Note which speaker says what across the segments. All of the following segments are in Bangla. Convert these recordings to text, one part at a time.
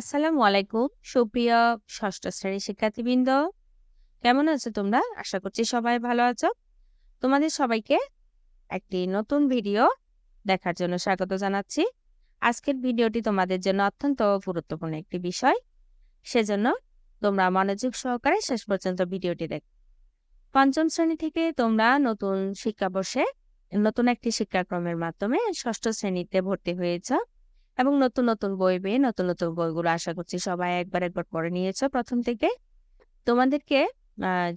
Speaker 1: আসসালামু আলাইকুম সুপ্রিয় ষষ্ঠ শ্রেণীর শিক্ষার্থীবৃন্দ, কেমন আছো তোমরা? আশা করছি সবাই ভালো আছো। তোমাদের সবাইকে একটি নতুন ভিডিও দেখার জন্য স্বাগত জানাচ্ছি। আজকের ভিডিওটি তোমাদের জন্য অত্যন্ত গুরুত্বপূর্ণ একটি বিষয়, সেজন্য তোমরা মনোযোগ সহকারে শেষ পর্যন্ত ভিডিওটি দেখ। পঞ্চম শ্রেণী থেকে তোমরা নতুন শিক্ষাবর্ষে নতুন একটি শিক্ষাক্রমের মাধ্যমে ষষ্ঠ শ্রেণীতে ভর্তি হয়েছ এবং নতুন নতুন বই পেয়ে নতুন নতুন বইগুলো আশা করছি সবাই একবার পড়ে নিয়েছো প্রথম থেকে। তোমাদেরকে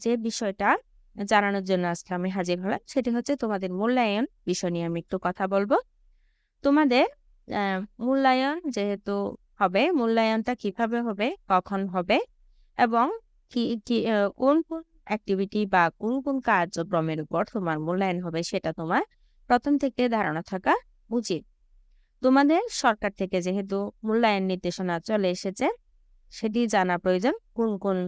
Speaker 1: যে বিষয়টা জানানোর জন্য আজকে আমি হাজির হলাম সেটি হচ্ছে তোমাদের মূল্যায়ন বিষয় নিয়ে আমি একটু কথা বলবো। তোমাদের মূল্যায়ন যেহেতু হবে, মূল্যায়নটা কিভাবে হবে, কখন হবে এবং কি কি কোন কোন অ্যাক্টিভিটি বা কোন কোন কার্যক্রমের উপর তোমার মূল্যায়ন হবে সেটা তোমার প্রথম থেকে ধারণা থাকা উচিত। তোমাদের সরকার থেকে যেহেতু মূল্যায়ন নির্দেশনা চলে এসেছে, সেটি জানা প্রয়োজন কোন কোন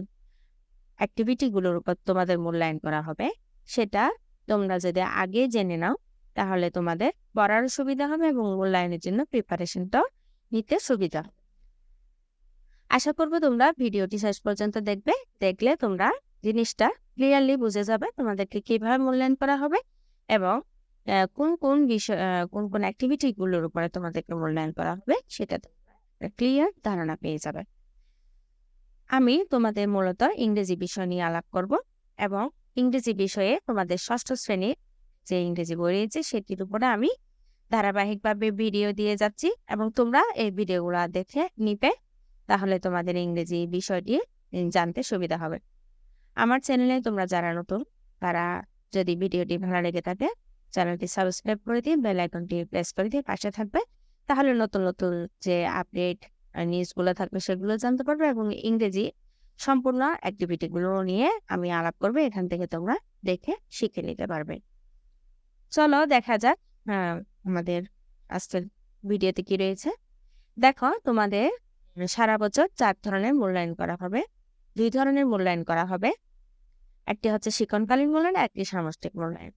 Speaker 1: অ্যাক্টিভিটিগুলোর উপর তোমাদের মূল্যায়ন করা হবে। সেটা তোমরা যদি আগে জেনে নাও তাহলে তোমাদের পড়ার সুবিধা হবে এবং মূল্যায়নের জন্য প্রিপারেশনটাও নিতে সুবিধা হবে। আশা করব তোমরা ভিডিওটি শেষ পর্যন্ত দেখবে, দেখলে তোমরা জিনিসটা ক্লিয়ারলি বুঝে যাবে তোমাদেরকে কিভাবে মূল্যায়ন করা হবে এবং কোন কোন বিষয় কোন কোন অ্যাক্টিভিটিগুলোর উপরে তোমাদেরকে মূল্যায়ন করা হবে সেটা ক্লিয়ার ধারণা পেয়ে যাবে। আমি তোমাদের মূলত ইংরেজি বিষয় নিয়ে আলাপ করব এবং ইংরেজি বিষয়ে তোমাদের ষষ্ঠ শ্রেণীর যে ইংরেজি বই রয়েছে সেটির উপরে আমি ধারাবাহিকভাবে ভিডিও দিয়ে যাচ্ছি এবং তোমরা এই ভিডিওগুলো দেখে নিবে, তাহলে তোমাদের ইংরেজি বিষয়টি জানতে সুবিধা হবে। আমার চ্যানেলে তোমরা যারা নতুন তারা যদি ভিডিওটি ভালো লেগে থাকে চ্যানেলটি সাবস্ক্রাইব করে দিয়ে বেল আইকনটি প্রেস করে দিয়ে পাশে থাকবে, তাহলে নতুন নতুন যে আপডেট নিউজগুলো থাকবে সেগুলো জানতে পারবে এবং ইংরেজি সম্পূর্ণ অ্যাক্টিভিটিগুলো নিয়ে আমি আলাপ করবো, এখান থেকে তোমরা দেখে শিখে নিতে পারবে। চলো দেখা যাক আমাদের আজকের ভিডিওতে কি রয়েছে। দেখো, তোমাদের সারা বছর 4 ধরনের মূল্যায়ন করা হবে, 2 ধরনের মূল্যায়ন করা হবে। একটি হচ্ছে শিক্ষণকালীন মূল্যায়ন, একটি সামষ্টিক মূল্যায়ন।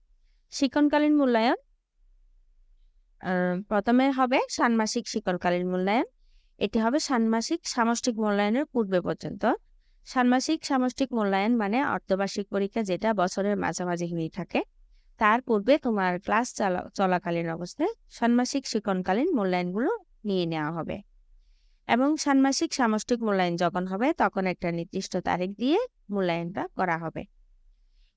Speaker 1: শিক্ষণকালীন মূল্যায়ন প্রথমে হবে ষান্মাসিক শিক্ষণকালীন মূল্যায়ন। এটি হবে ষান্মাসিক সামষ্টিক মূল্যায়নের পূর্বে পর্যন্ত। ষান্মাসিক সামষ্টিক মূল্যায়ন মানে অর্ধবার্ষিক পরীক্ষা, যেটা বছরের মাঝামাঝি হয়ে থাকে, তার পূর্বে তোমার ক্লাস চলাকালীন অবস্থায় ষান্মাসিক শিক্ষণকালীন মূল্যায়নগুলো নিয়ে নেওয়া হবে এবং ষান্মাসিক সামষ্টিক মূল্যায়ন যখন হবে তখন একটা নির্দিষ্ট তারিখ দিয়ে মূল্যায়নটা করা হবে।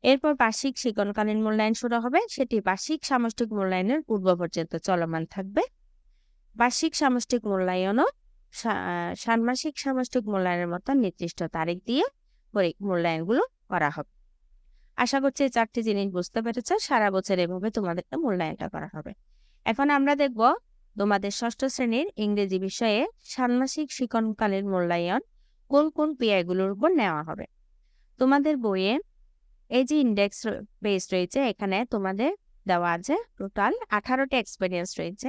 Speaker 1: এরপর বার্ষিক শিক্ষণকালীন মূল্যায়ন শুরু হবে, সেটি বার্ষিক সামষ্টিক মূল্যায়নের পূর্ব পর্যন্ত চলমান থাকবে। বার্ষিক সামষ্টিক মূল্যায়নও ষান্মাসিক সামষ্টিক মূল্যায়নের মতো নির্দিষ্ট তারিখ দিয়ে মূল্যায়নগুলো করা হবে। আশা করছি এই 4টি জিনিস বুঝতে পেরেছ। সারা বছর এভাবে তোমাদেরকে মূল্যায়নটা করা হবে। এখন আমরা দেখব তোমাদের ষষ্ঠ শ্রেণীর ইংরেজি বিষয়ে ষান্মাসিক শিক্ষণকালীন মূল্যায়ন কোন কোন পিআইগুলোর উপর নেওয়া হবে। তোমাদের বইয়ে এই যে ইন্ডেক্স বেস রয়েছে, এখানে তোমাদের দেওয়া আছে টোটাল 18টা এক্সপেরিয়েন্স রয়েছে।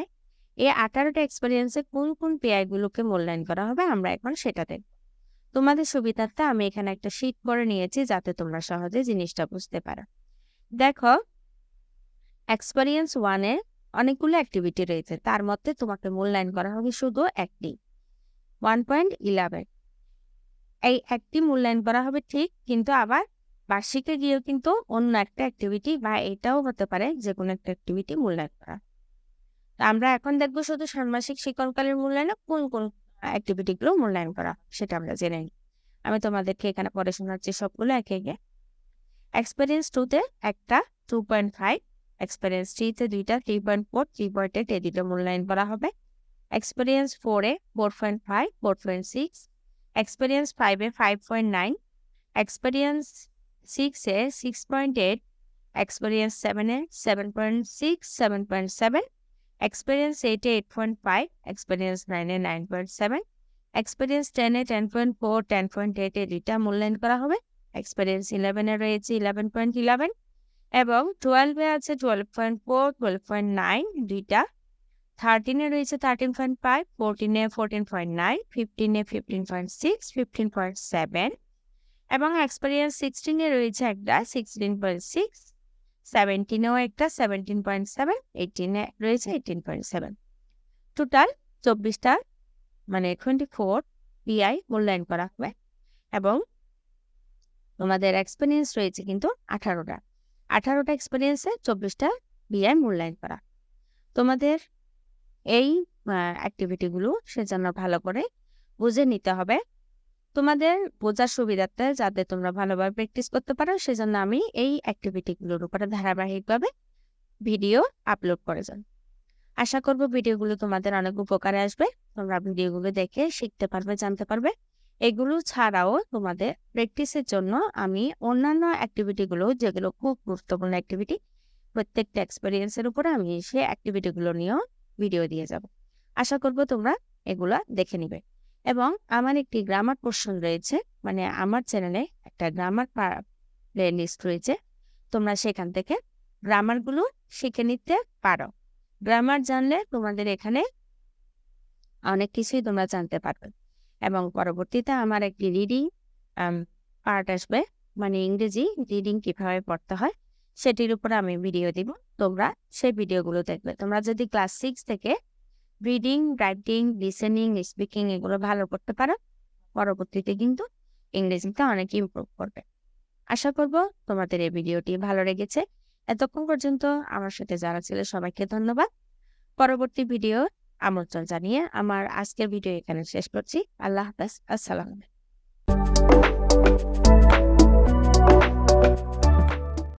Speaker 1: এই 18টা এক্সপেরিয়েন্সে কোন কোন পিআইগুলোকে মূল্যায়ন করা হবে আমরা এখন সেটা দেখব। তোমাদের সুবিধার্থে আমি এখানে একটা শীট করে নিয়েছি যাতে তোমরা সহজে জিনিসটা বুঝতে পারো। দেখো, এক্সপেরিয়েন্স 1-এ অনেকগুলো অ্যাক্টিভিটি রয়েছে, তার মধ্যে তোমাকে মূল্যায়ন করা হবে শুধু একটি 1.11। এই একটি মূল্যায়ন করা হবে ঠিক, কিন্তু আবার বার্ষিকে গিয়েও কিন্তু অন্য একটা অ্যাক্টিভিটি বা এটাও হতে পারে যে কোনো একটা অ্যাক্টিভিটি মূল্যায়ন করা। আমরা এখন দেখবো শুধু ষান্মাসিক শিক্ষণকালীন মূল্যায়নে কোন কোন অ্যাক্টিভিটিগুলো মূল্যায়ন করা সেটা আমরা জেনে নিই। আমি তোমাদেরকে এখানে পড়ে শোনাচ্ছি সবগুলো একে একে। এক্সপেরিয়েন্স 2-তে একটা 2.5, এক্সপেরিয়েন্স 3-তে 2টা 3.4, 3.8 এই দুটো মূল্যায়ন করা হবে। এক্সপেরিয়েন্স 4-এ 4.5, 4.6, এক্সপেরিয়েন্স 5-এ 5.9, এক্সপেরিয়েন্স 6-এ 6.8, এক্সপেরিয়েন্স 7-এ 7.6, 7.7, এক্সপেরিয়েন্স 8-এ 8.5, এক্সপেরিয়েন্স 9-এ 9.7, এক্সপেরিয়েন্স 10-এ 10.4, 10.8 এই দুইটা মূল্যায়ন করা হবে। এক্সপেরিয়েন্স 11-এ রয়েছে 11.11 এবং 12-এ আছে 12.4, 12.9 দুইটা। 13-এ রয়েছে 13.5, 14-এ 14.9, 15-এ 15.6, 15.7 এবং এক্সপেরিয়েন্স 16-এ রয়েছে একটা 16.6, 17-এও একটা 17.7, 18-এ রয়েছে 18.7। টোটাল 24টা মানে 24 বিআই মূল্যায়ন করা হবে এবং তোমাদের এক্সপেরিয়েন্স রয়েছে কিন্তু 18টা। 18টা এক্সপেরিয়েন্সে 24টা বিআই মূল্যায়ন করা। তোমাদের এই অ্যাক্টিভিটিগুলো সেজন্য ভালো করে বুঝে নিতে হবে। তোমাদের বোঝার সুবিধার্থে যাতে তোমরা ভালোভাবে প্র্যাকটিস করতে পারো সেজন্য আমি এই অ্যাক্টিভিটিগুলোর উপরে ধারাবাহিকভাবে ভিডিও আপলোড করে যান। আশা করব ভিডিওগুলো তোমাদের অনেক উপকারে আসবে। তোমরা ভিডিওগুলো দেখে শিখতে পারবে, জানতে পারবে। এগুলো ছাড়াও তোমাদের প্র্যাকটিসের জন্য আমি অন্যান্য অ্যাক্টিভিটিগুলো, যেগুলো খুব গুরুত্বপূর্ণ অ্যাক্টিভিটি, প্রত্যেকটা এক্সপেরিয়েন্সের উপরে আমি সেই অ্যাক্টিভিটিগুলো নিয়েও ভিডিও দিয়ে যাব। আশা করব তোমরা এগুলা দেখে নিবে। এবং আমার একটি গ্রামার পোর্শন রয়েছে, মানে আমার চ্যানেলে একটা গ্রামার প্লে লিস্ট রয়েছে। তোমরা সেখান থেকে গ্রামারগুলো শিখে নিতে পারো। গ্রামার জানলে তোমাদের এখানে অনেক কিছুই তোমরা জানতে পারবে। এবং পরবর্তীতে আমার একটি রিডিং পার্ট আসবে, মানে ইংরেজি রিডিং কিভাবে পড়তে হয় সেটির উপরে আমি ভিডিও দিব। তোমরা সেই ভিডিওগুলো দেখবে। তোমরা যদি ক্লাস 6 থেকে রিডিং, রাইটিং, লিসেনিং, স্পিকিং এগুলো ভালো করতে পারো, পরবর্তীতে কিন্তু ইংরেজিতে অনেক ইমপ্রুভ করবে। আশা করব তোমাদের এই ভিডিওটি ভালো লেগেছে। এতক্ষণ পর্যন্ত আমার সাথে যারা ছিল সবাইকে ধন্যবাদ। পরবর্তী ভিডিও আমন্ত্রণ জানিয়ে আমার আজকের ভিডিও এখানে শেষ করছি। আল্লাহ হাফেজ। আসসালামু আলাইকুম।